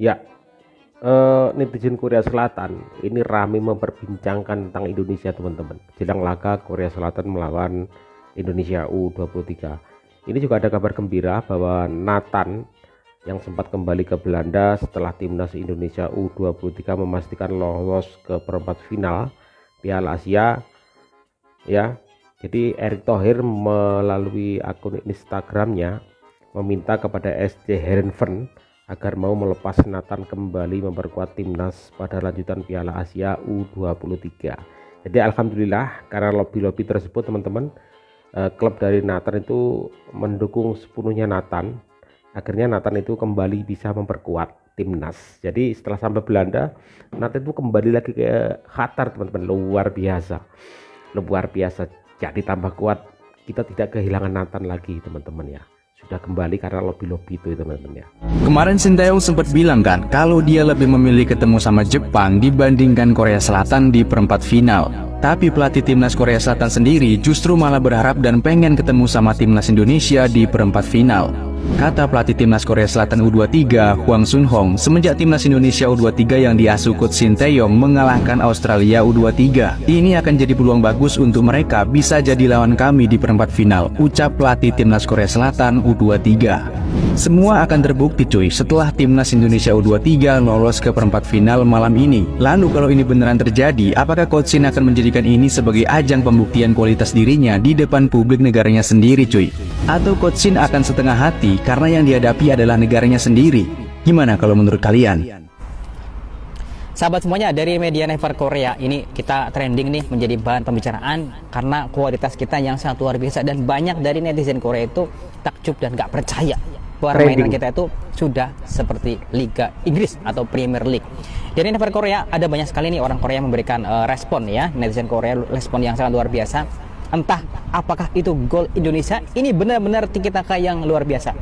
Ya, netizen Korea Selatan ini ramai memperbincangkan tentang Indonesia teman-teman. Jelang laga Korea Selatan melawan Indonesia U23. Ini juga ada kabar gembira bahwa Nathan yang sempat kembali ke Belanda setelah timnas Indonesia U23 memastikan lolos ke perempat final Piala Asia ya. Jadi Erick Thohir melalui akun Instagramnya meminta kepada SC Heerenveen agar mau melepas Nathan kembali memperkuat timnas pada lanjutan Piala Asia U23. Jadi alhamdulillah karena lobby-lobby tersebut teman-teman, klub dari Nathan itu mendukung sepenuhnya Nathan. Akhirnya Nathan itu kembali bisa memperkuat timnas. Jadi setelah sampai Belanda, Nathan itu kembali lagi ke Qatar teman-teman. Luar biasa, luar biasa. Jadi tambah kuat, kita tidak kehilangan Nathan lagi teman-teman ya. Sudah kembali karena lobby-lobby itu teman-teman ya. Kemarin Sintayong sempat bilang kan kalau dia lebih memilih ketemu sama Jepang dibandingkan Korea Selatan di perempat final. Tapi pelatih timnas Korea Selatan sendiri justru malah berharap dan pengen ketemu sama timnas Indonesia di perempat final. Kata pelatih timnas Korea Selatan U23, Hwang Sun-hong, semenjak timnas Indonesia U23 yang diasuh Coach Sintayong mengalahkan Australia U23, ini akan jadi peluang bagus untuk mereka bisa jadi lawan kami di perempat final, ucap pelatih timnas Korea Selatan U23. Semua akan terbukti cuy setelah timnas Indonesia U23 lolos ke perempat final malam ini. Lalu kalau ini beneran terjadi, apakah Coach Shin akan menjadikan ini sebagai ajang pembuktian kualitas dirinya di depan publik negaranya sendiri cuy? Atau Coach Shin akan setengah hati karena yang dihadapi adalah negaranya sendiri? Gimana kalau menurut kalian? Sahabat semuanya, dari media Never Korea ini kita trending nih menjadi bahan pembicaraan karena kualitas kita yang sangat luar biasa, dan banyak dari netizen Korea itu takjub dan gak percaya bahwa permainan kita itu sudah seperti Liga Inggris atau Premier League. Dari Never Korea ada banyak sekali nih orang Korea memberikan respon ya, netizen Korea respon yang sangat luar biasa. Entah apakah itu gol Indonesia ini benar-benar tiki-taka yang luar biasa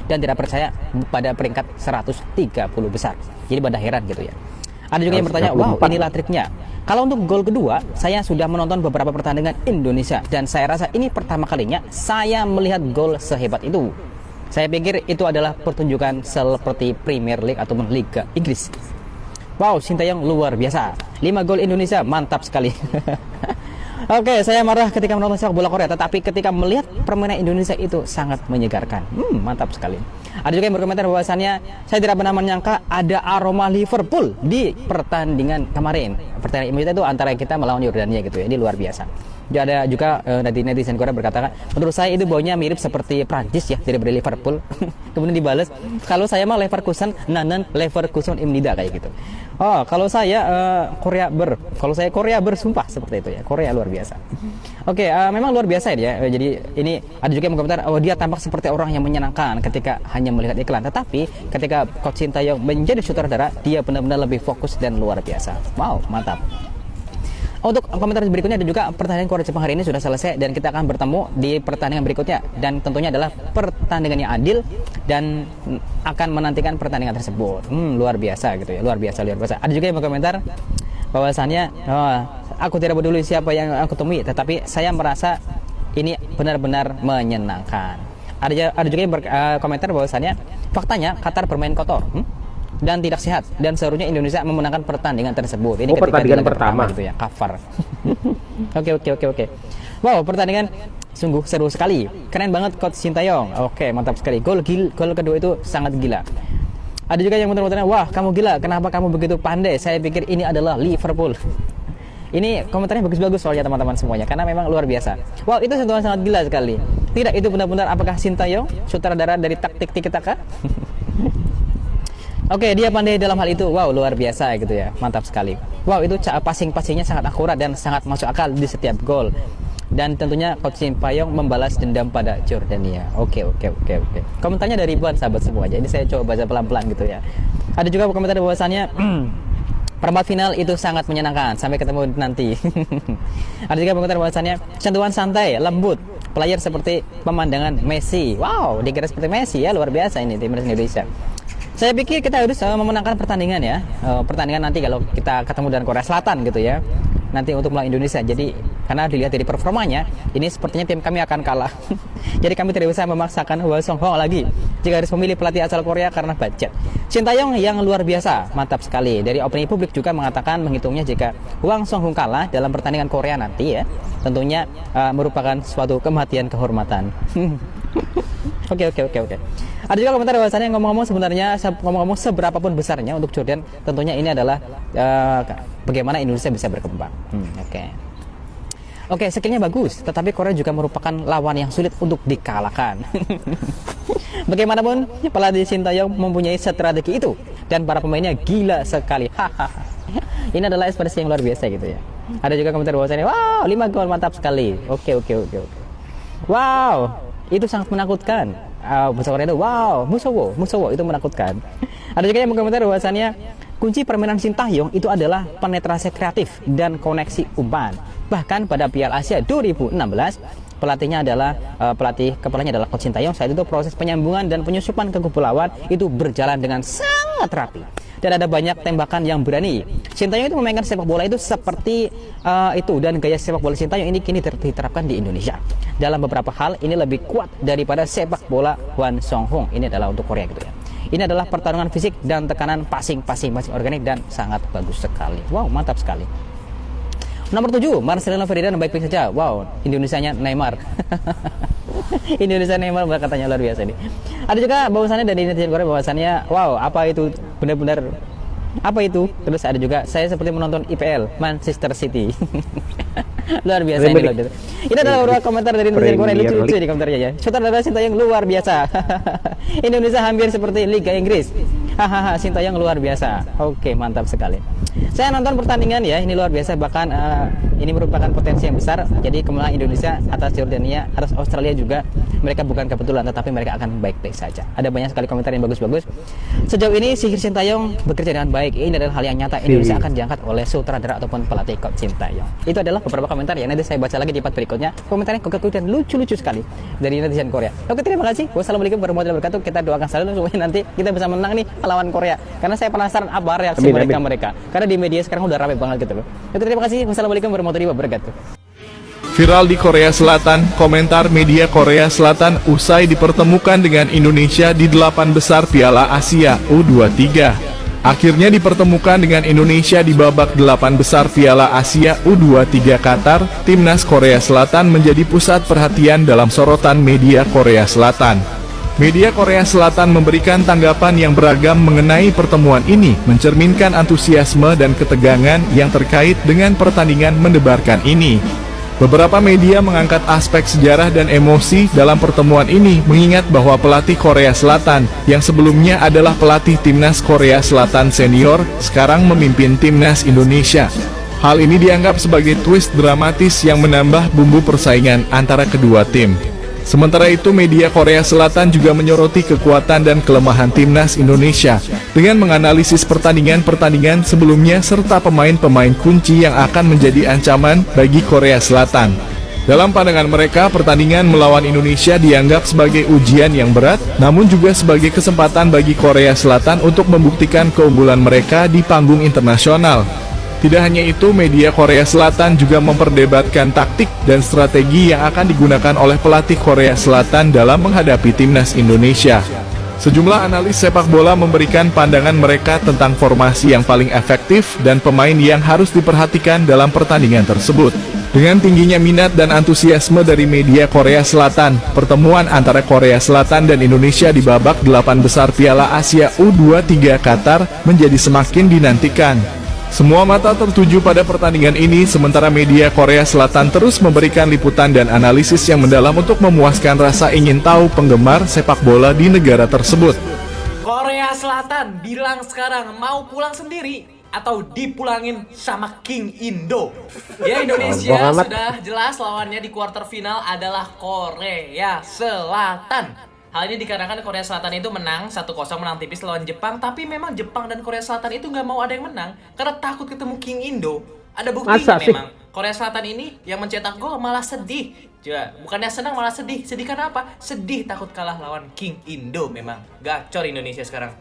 dan tidak percaya pada peringkat 130 besar. Jadi pada heran gitu ya. Ada juga yang bertanya, wow inilah triknya. Kalau untuk gol kedua, saya sudah menonton beberapa pertandingan Indonesia dan saya rasa ini pertama kalinya saya melihat gol sehebat itu. Saya pikir itu adalah pertunjukan seperti Premier League ataupun Liga Inggris. Wow, Sintayong luar biasa. 5 gol Indonesia, mantap sekali. Oke, saya marah ketika menonton sepak bola Korea, tetapi ketika melihat permainan Indonesia itu sangat menyegarkan. Mantap sekali. Ada juga yang berkomentar bahwasannya saya tidak pernah menyangka ada aroma Liverpool di pertandingan kemarin. Pertandingan Indonesia itu antara kita melawan Yordania gitu ya. Ini luar biasa. Ada juga netizen Korea berkata, menurut saya itu baunya mirip seperti Prancis ya, daripada Liverpool. Kemudian dibalas, kalau saya mah Leverkusen, nanen Leverkusen imnida kayak gitu. Oh, kalau saya Korea bersumpah seperti itu ya. Korea luar biasa. Oke, memang luar biasa ya. Jadi ini ada juga yang berkomentar, oh dia tampak seperti orang yang menyenangkan ketika hanya melihat iklan. Tetapi ketika Coach Sintayong menjadi sutradara, dia benar-benar lebih fokus dan luar biasa. Wow, mantap. Untuk komentar berikutnya ada juga pertandingan Korea Jepang hari ini sudah selesai dan kita akan bertemu di pertandingan berikutnya, dan tentunya adalah pertandingan yang adil dan akan menantikan pertandingan tersebut. Luar biasa gitu ya, luar biasa. Ada juga yang berkomentar bahwasannya aku tidak peduli siapa yang aku temui, tetapi saya merasa ini benar-benar menyenangkan. Ada juga yang berkomentar bahwasannya faktanya Qatar bermain kotor dan tidak sehat, dan seharusnya Indonesia memenangkan pertandingan tersebut. Ini ketika pertandingan pertama gitu ya, kafar. Oke. Wow, pertandingan sungguh seru sekali. Keren banget Coach Sintayong. Oke, mantap sekali. Gol kedua itu sangat gila. Ada juga yang benar-benar, wah kamu gila, kenapa kamu begitu pandai? Saya pikir ini adalah Liverpool. Ini komentarnya bagus-bagus soalnya teman-teman semuanya, karena memang luar biasa. Wow, itu sentuhan sangat gila sekali. Tidak, itu benar-benar apakah Sintayong sutradara dari taktik tiki-taka? Oke, dia pandai dalam hal itu. Wow, luar biasa gitu ya. Mantap sekali. Wow, itu passing-passingnya sangat akurat dan sangat masuk akal di setiap gol. Dan tentunya Coach Sintayong membalas dendam pada Jordania. Oke. Komentarnya dari ribuan sahabat semua. Jadi saya coba baca pelan-pelan gitu ya. Ada juga komentar bahwasannya perempat final itu sangat menyenangkan. Sampai ketemu nanti. Ada juga komentar bahwasannya sentuhan santai, lembut. Player seperti pemandangan Messi. Wow, dikira seperti Messi ya. Luar biasa ini timnas Indonesia. Saya pikir kita harus memenangkan pertandingan ya. Pertandingan nanti kalau kita ketemu dengan Korea Selatan gitu ya. Nanti untuk melawan Indonesia. Jadi karena dilihat dari performanya, ini sepertinya tim kami akan kalah. Jadi kami tidak bisa memaksakan Hwang Sun-hong lagi jika harus memilih pelatih asal Korea karena budget. Shin Tae-yong yang luar biasa, mantap sekali. Dari opini publik juga mengatakan menghitungnya jika Hwang Sung-hoon kalah dalam pertandingan Korea nanti ya, tentunya merupakan suatu kematian kehormatan. Oke. Ada juga komentar bahwasannya ngomong-ngomong seberapapun besarnya untuk Jordan, tentunya ini adalah bagaimana Indonesia bisa berkembang. Oke, skillnya bagus, tetapi Korea juga merupakan lawan yang sulit untuk dikalahkan. Bagaimanapun, pelatih Shin Tae-yong mempunyai strategi itu dan para pemainnya gila sekali. Ini adalah ekspresi yang luar biasa gitu ya. Ada juga komentar bahwasannya, wow, 5 gol mantap sekali. Oke. Wow, itu sangat menakutkan. Bahasa Korea itu, wow, musowo itu menakutkan. Ada juga yang berkomentar bahwasannya kunci permainan Shin Tae-yong itu adalah penetrasi kreatif dan koneksi umpan. Bahkan pada Piala Asia 2016, pelatihnya adalah kepalanya adalah Coach Shin Tae-yong. Saat itu proses penyambungan dan penyusupan ke kubu lawan itu berjalan dengan sangat rapi. Dan ada banyak tembakan yang berani. Shin Tae-yong itu memainkan sepak bola itu seperti itu, dan gaya sepak bola Shin Tae-yong ini kini diterapkan di Indonesia. Dalam beberapa hal ini lebih kuat daripada sepak bola Hwang Sung-hoon. Ini adalah untuk Korea gitu ya. Ini adalah pertarungan fisik dan tekanan passing organik dan sangat bagus sekali. Wow, mantap sekali. Nomor 7, Marcelino Ferdinand baik-baik saja. Wow, Indonesianya Neymar. Indonesia Neymar katanya luar biasa nih. Ada juga bahwasannya dari netizen Korea bahwasannya, wow, apa itu benar-benar apa itu? Terus ada juga saya seperti menonton IPL Manchester City. Luar biasa ini loh. Ini adalah beberapa komentar dari netizen Korea, lucu-lucu di komentarnya ya. Sutradara Shin Tae-yong luar biasa. Indonesia hampir seperti Liga Inggris. Hahaha, Shin Tae-yong luar biasa. Oke, mantap sekali. Saya nonton pertandingan ya, ini luar biasa, bahkan ini merupakan potensi yang besar. Jadi kemenangan Indonesia atas Jordania, atas Australia juga, mereka bukan kebetulan, tetapi mereka akan baik-baik saja. Ada banyak sekali komentar yang bagus-bagus. Sejauh ini sihir Shin Tae-yong bekerja dengan baik. Ini adalah hal yang nyata. Indonesia akan diangkat oleh sutradara ataupun pelatih Coach Shin Tae-yong. Itu adalah beberapa komentar ya. Nanti saya baca lagi di part berikutnya. Komentarnya kokoh dan lucu-lucu sekali dari netizen Korea. Oke, terima kasih. Wassalamualaikum warahmatullahi wabarakatuh. Kita doakan selalu supaya nanti kita bisa menang nih melawan Korea. Karena saya penasaran apa reaksi mereka. Karena di media sekarang udah rame banget gitu loh. Oke, terima kasih. Wassalamualaikum warahmatullahi wabarakatuh. Viral di Korea Selatan, komentar media Korea Selatan usai dipertemukan dengan Indonesia di 8 besar Piala Asia U23. Akhirnya dipertemukan dengan Indonesia di babak 8 besar Piala Asia U23 Qatar, timnas Korea Selatan menjadi pusat perhatian dalam sorotan media Korea Selatan. Media Korea Selatan memberikan tanggapan yang beragam mengenai pertemuan ini, mencerminkan antusiasme dan ketegangan yang terkait dengan pertandingan mendebarkan ini. Beberapa media mengangkat aspek sejarah dan emosi dalam pertemuan ini, mengingat bahwa pelatih Korea Selatan, yang sebelumnya adalah pelatih timnas Korea Selatan senior, sekarang memimpin timnas Indonesia. Hal ini dianggap sebagai twist dramatis yang menambah bumbu persaingan antara kedua tim. Sementara itu, media Korea Selatan juga menyoroti kekuatan dan kelemahan timnas Indonesia dengan menganalisis pertandingan-pertandingan sebelumnya serta pemain-pemain kunci yang akan menjadi ancaman bagi Korea Selatan. Dalam pandangan mereka, pertandingan melawan Indonesia dianggap sebagai ujian yang berat, namun juga sebagai kesempatan bagi Korea Selatan untuk membuktikan keunggulan mereka di panggung internasional. Tidak hanya itu, media Korea Selatan juga memperdebatkan taktik dan strategi yang akan digunakan oleh pelatih Korea Selatan dalam menghadapi timnas Indonesia. Sejumlah analis sepak bola memberikan pandangan mereka tentang formasi yang paling efektif dan pemain yang harus diperhatikan dalam pertandingan tersebut. Dengan tingginya minat dan antusiasme dari media Korea Selatan, pertemuan antara Korea Selatan dan Indonesia di babak 8 besar Piala Asia U23 Qatar menjadi semakin dinantikan. Semua mata tertuju pada pertandingan ini, sementara media Korea Selatan terus memberikan liputan dan analisis yang mendalam untuk memuaskan rasa ingin tahu penggemar sepak bola di negara tersebut. Korea Selatan bilang sekarang mau pulang sendiri atau dipulangin sama King Indo. Ya, Indonesia sudah jelas lawannya di kuarter final adalah Korea Selatan. Hal ini dikarenakan Korea Selatan itu menang 1-0, menang tipis lawan Jepang. Tapi memang Jepang dan Korea Selatan itu nggak mau ada yang menang karena takut ketemu King Indo. Ada buktinya memang. Korea Selatan ini yang mencetak gol malah sedih. Coba, bukannya senang malah sedih. Sedih karena apa? Sedih takut kalah lawan King Indo memang. Gacor Indonesia sekarang.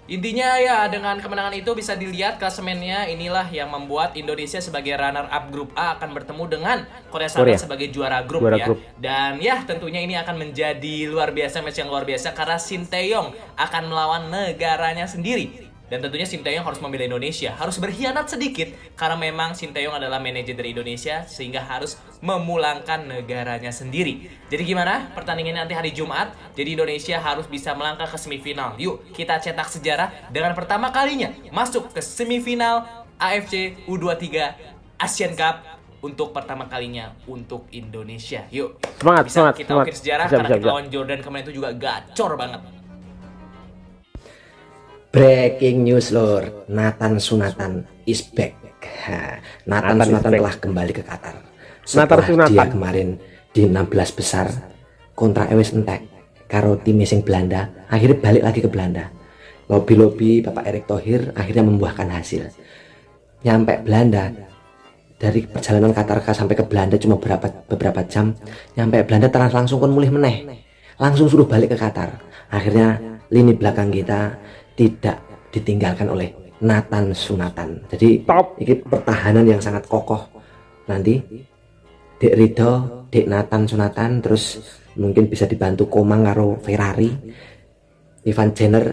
Intinya ya dengan kemenangan itu bisa dilihat klasemennya, inilah yang membuat Indonesia sebagai runner up grup A akan bertemu dengan Korea Selatan sebagai juara grup ya. Dan ya tentunya ini akan menjadi luar biasa, match yang luar biasa karena Sinteyong akan melawan negaranya sendiri. Dan tentunya Sinteyong harus membela Indonesia, harus berkhianat sedikit karena memang Sinteyong adalah manajer dari Indonesia sehingga harus memulangkan negaranya sendiri. Jadi gimana pertandingannya nanti hari Jumat? Jadi Indonesia harus bisa melangkah ke semifinal. Yuk kita cetak sejarah dengan pertama kalinya masuk ke semifinal AFC U23 Asian Cup untuk pertama kalinya untuk Indonesia. Yuk semangat, kita ukir sejarah karena kita lawan Jordan kemarin itu juga gacor banget. Breaking news lor, Nathan Sunatan is back. Nathan Sunatan telah kembali ke Qatar. Setelah dia kemarin di 16 besar kontra Ewes Entek karo tim sing Belanda, akhirnya balik lagi ke Belanda. Lobby Bapak Erick Thohir akhirnya membuahkan hasil. Nyampe Belanda, dari perjalanan Qatar sampai ke Belanda cuma beberapa jam. Nyampe Belanda terus langsung kon mulih meneh. Langsung suruh balik ke Qatar. Akhirnya lini belakang kita tidak ditinggalkan oleh Nathan Sunatan. Jadi ini pertahanan yang sangat kokoh. Nanti Dek Ridho, Dek Nathan Sunatan, terus mungkin bisa dibantu Komang karo Ferrari, Ivan Jenner,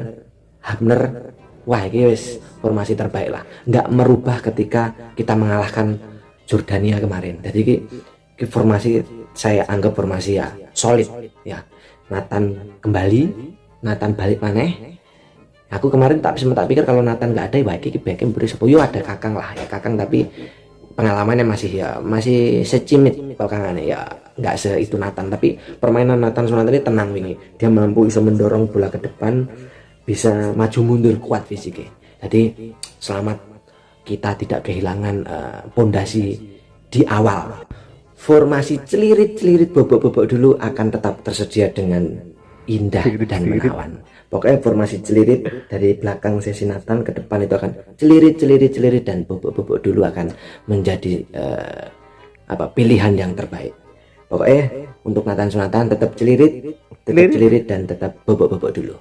Hapner. Wah ini wis formasi terbaik lah. Nggak merubah ketika kita mengalahkan Jordania kemarin. Jadi ini formasi saya anggap formasi ya solid ya. Nathan kembali, Nathan balik maneh. Aku kemarin sempat pikir kalau Nathan nggak ada, ya iki backnya beri sepuyo ada Kakang lah ya, Kakang tapi pengalamannya masih secimit Kakangannya ya, nggak se itu Nathan, tapi permainan Nathan Sunatan ini tenang ini, dia mampu bisa mendorong bola ke depan, bisa maju mundur, kuat fisiknya. Jadi selamat, kita tidak kehilangan pondasi di awal. Formasi celirit bobok-bobok dulu akan tetap tersedia dengan indah dan menawan. Pokoknya formasi celirit dari belakang sesi Nathan ke depan itu akan celirit dan bobok-bobok dulu akan menjadi pilihan yang terbaik. Pokoknya untuk Nathan Sunatan tetap celirit dan tetap bobok-bobok dulu.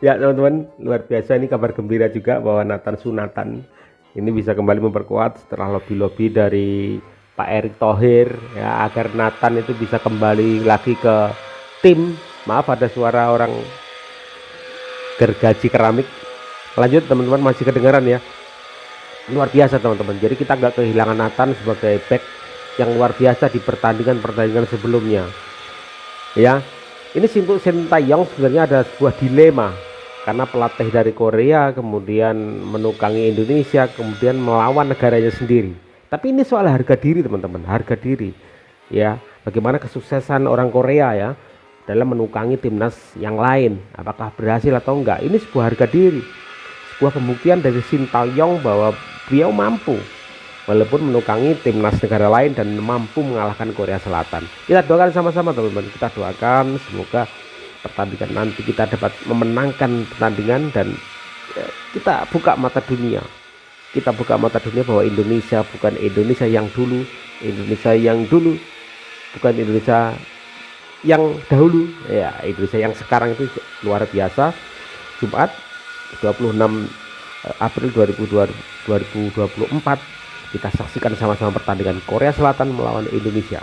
Ya teman-teman, luar biasa, ini kabar gembira juga bahwa Nathan Sunatan ini bisa kembali memperkuat setelah lobby dari Pak Erick Thohir ya, agar Nathan itu bisa kembali lagi ke tim. Maaf ada suara orang gergaji keramik. Lanjut teman-teman, masih kedengaran ya. Luar biasa teman-teman. Jadi kita nggak kehilangan Nathan sebagai back yang luar biasa di pertandingan sebelumnya. Ya, ini Sinteyong sebenarnya ada sebuah dilema karena pelatih dari Korea kemudian menukangi Indonesia, kemudian melawan negaranya sendiri. Tapi ini soal harga diri teman-teman, harga diri. Ya, bagaimana kesuksesan orang Korea ya dalam menukangi timnas yang lain, apakah berhasil atau enggak, ini sebuah harga diri, sebuah pembuktian dari Sinteyong bahwa beliau mampu walaupun menukangi timnas negara lain dan mampu mengalahkan Korea Selatan. Kita doakan sama-sama teman-teman, kita doakan semoga pertandingan nanti kita dapat memenangkan pertandingan dan kita buka mata dunia, bahwa Indonesia bukan Indonesia yang dulu, bukan Indonesia yang dahulu ya, Indonesia yang sekarang itu luar biasa. Jumat 26 April 2024 kita saksikan sama-sama pertandingan Korea Selatan melawan Indonesia.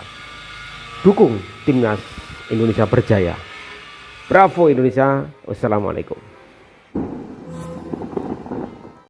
Dukung timnas Indonesia berjaya. Bravo Indonesia. Wassalamualaikum.